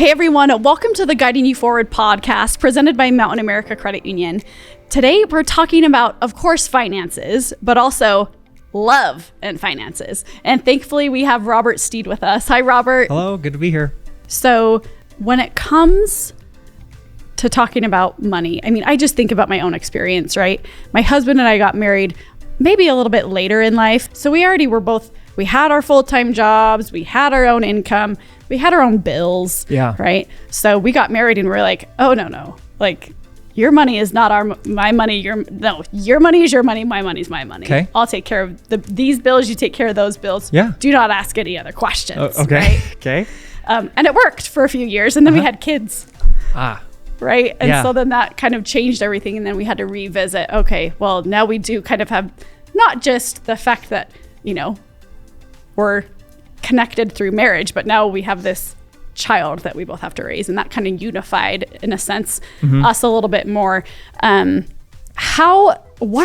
Hey everyone, welcome to the Guiding You Forward podcast presented by Mountain America Credit Union. Today we're talking about, of course, finances, but also love and finances. And thankfully we have Robert Steed with us. Hi, Robert. Hello, good to be here. So when it comes to talking about money, I just think about my own experience, right? My husband and I got married maybe a little bit later in life. So we had our full-time jobs, we had our own income, we had our own bills, right? So we got married and we're like, oh, no. Like, your money is not my money. Your money is your money. My money is my money. Okay. I'll take care of these bills. You take care of those bills. Yeah. Do not ask any other questions. Okay. Right? Okay. And it worked for a few years. And then we had kids. Right. And so then that kind of changed everything. And then we had to revisit. Okay, well, now we do kind of have not just the fact that, we're connected through marriage, but now we have this child that we both have to raise, and that kind of unified, in a sense, us a little bit more. What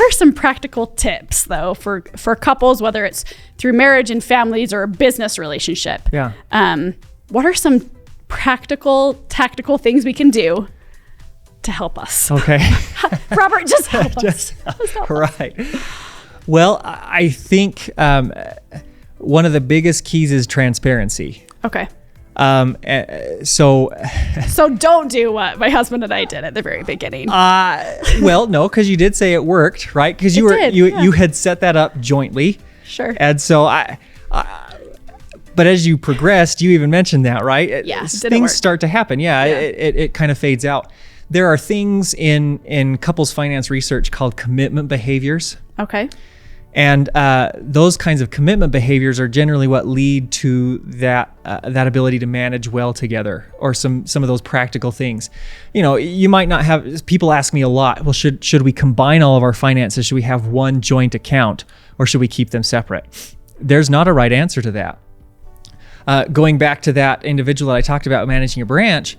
are some practical tips though for couples, whether it's through marriage and families or a business relationship? What are some practical, tactical things we can do to help us? Okay. Robert, just help us. Right. Well, I think one of the biggest keys is transparency. Okay. So don't do what my husband and I did at the very beginning. Well, no, because you did say it worked, right? Because you had set that up jointly. Sure. And so but as you progressed, you even mentioned that, right? Yeah. Things start to happen. It kind of fades out. There are things in couples finance research called commitment behaviors. Okay. And those kinds of commitment behaviors are generally what lead to that ability to manage well together, or some of those practical things. You might not have, people ask me a lot, well, should we combine all of our finances? Should we have one joint account, or should we keep them separate? There's not a right answer to that. Going back to that individual that I talked about managing a branch,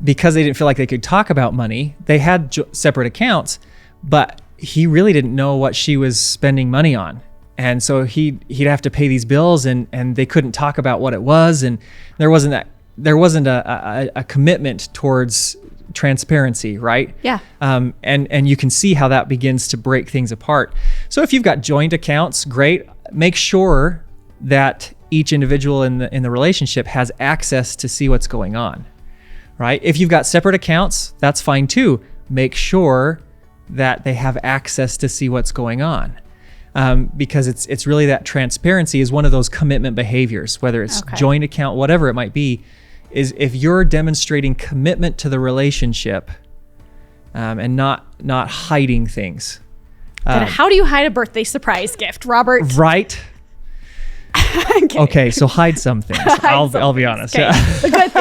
because they didn't feel like they could talk about money, they had separate accounts, but he really didn't know what she was spending money on. And so he'd have to pay these bills, and they couldn't talk about what it was. And there wasn't a commitment towards transparency, right? Yeah. And you can see how that begins to break things apart. So if you've got joint accounts, great. Make sure that each individual in the relationship has access to see what's going on, right? If you've got separate accounts, that's fine too. Make sure that they have access to see what's going on, because it's really that transparency is one of those commitment behaviors, whether it's joint account, whatever it might be, is if you're demonstrating commitment to the relationship, and not hiding things. How do you hide a birthday surprise gift, Robert? Right. Okay, so hide some things. I'll be honest. Okay. The good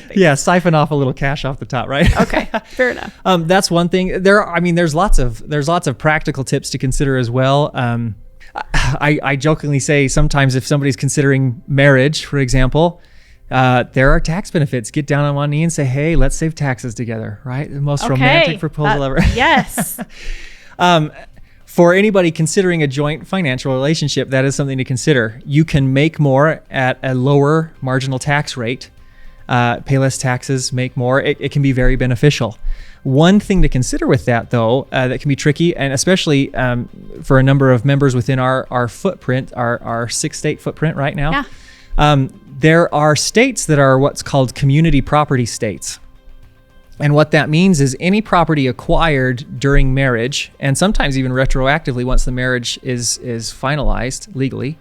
things. Yeah, siphon off a little cash off the top, right? Okay, fair enough. That's one thing. There's lots of practical tips to consider as well. I jokingly say sometimes if somebody's considering marriage, for example, there are tax benefits. Get down on one knee and say, hey, let's save taxes together, right? The most romantic proposal ever. Yes. For anybody considering a joint financial relationship, that is something to consider. You can make more at a lower marginal tax rate, pay less taxes, make more. It can be very beneficial. One thing to consider with that, though, that can be tricky, and especially for a number of members within our footprint, our 6-state footprint right now, there are states that are what's called community property states. And what that means is any property acquired during marriage, and sometimes even retroactively once the marriage is finalized legally,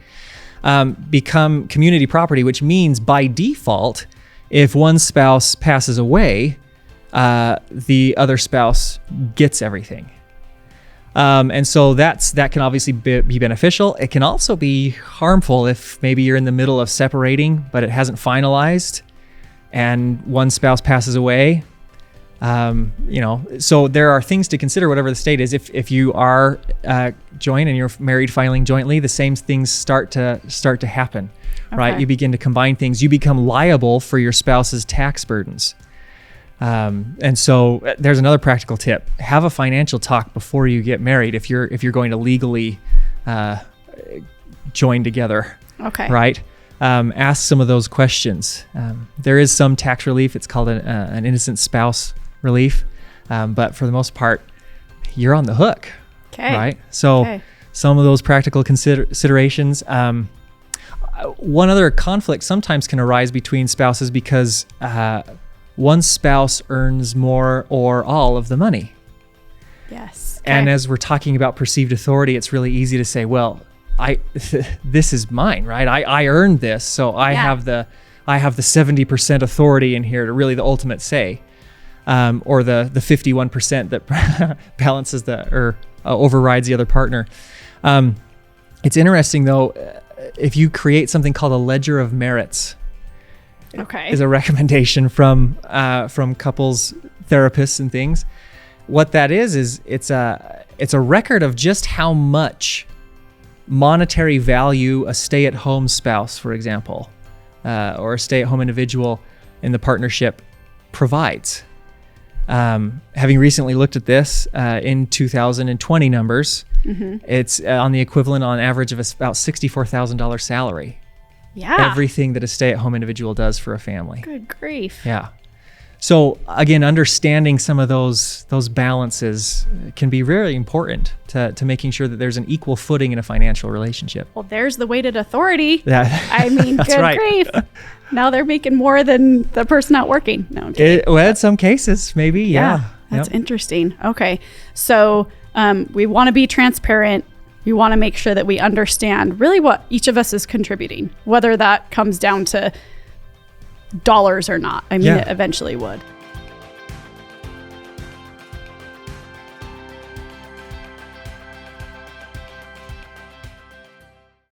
become community property, which means by default, if one spouse passes away, the other spouse gets everything. And so that can obviously be beneficial. It can also be harmful if maybe you're in the middle of separating, but it hasn't finalized, and one spouse passes away. So there are things to consider, whatever the state is. If you are joint and you're married filing jointly, the same things start to happen, right? You begin to combine things. You become liable for your spouse's tax burdens. And so there's another practical tip: have a financial talk before you get married. If you're going to legally join together, right? ask some of those questions. There is some tax relief. It's called an innocent spouse relief. But for the most part, you're on the hook, right? So some of those practical considerations. One other conflict sometimes can arise between spouses because one spouse earns more or all of the money. Yes. And as we're talking about perceived authority, it's really easy to say, well, this is mine, right? I earned this, so I have the 70% authority in here to really the ultimate say, or the 51% that balances or overrides the other partner. It's interesting though, if you create something called a ledger of merits, is a recommendation from couples therapists and things. What that is it's a record of just how much monetary value a stay-at-home spouse, for example, or a stay-at-home individual in the partnership provides. Having recently looked at this in 2020 numbers, it's on the equivalent on average of about $64,000 salary. Yeah. Everything that a stay-at-home individual does for a family. Good grief. Yeah. So again, understanding some of those balances can be really important to making sure that there's an equal footing in a financial relationship. Well, there's the weighted authority. Yeah. I mean, good grief. Now they're making more than the person out working. No, I'm kidding. Well, in some cases, maybe, yeah. That's interesting. Okay. So we want to be transparent. We want to make sure that we understand really what each of us is contributing, whether that comes down to dollars or not. I mean, it eventually would.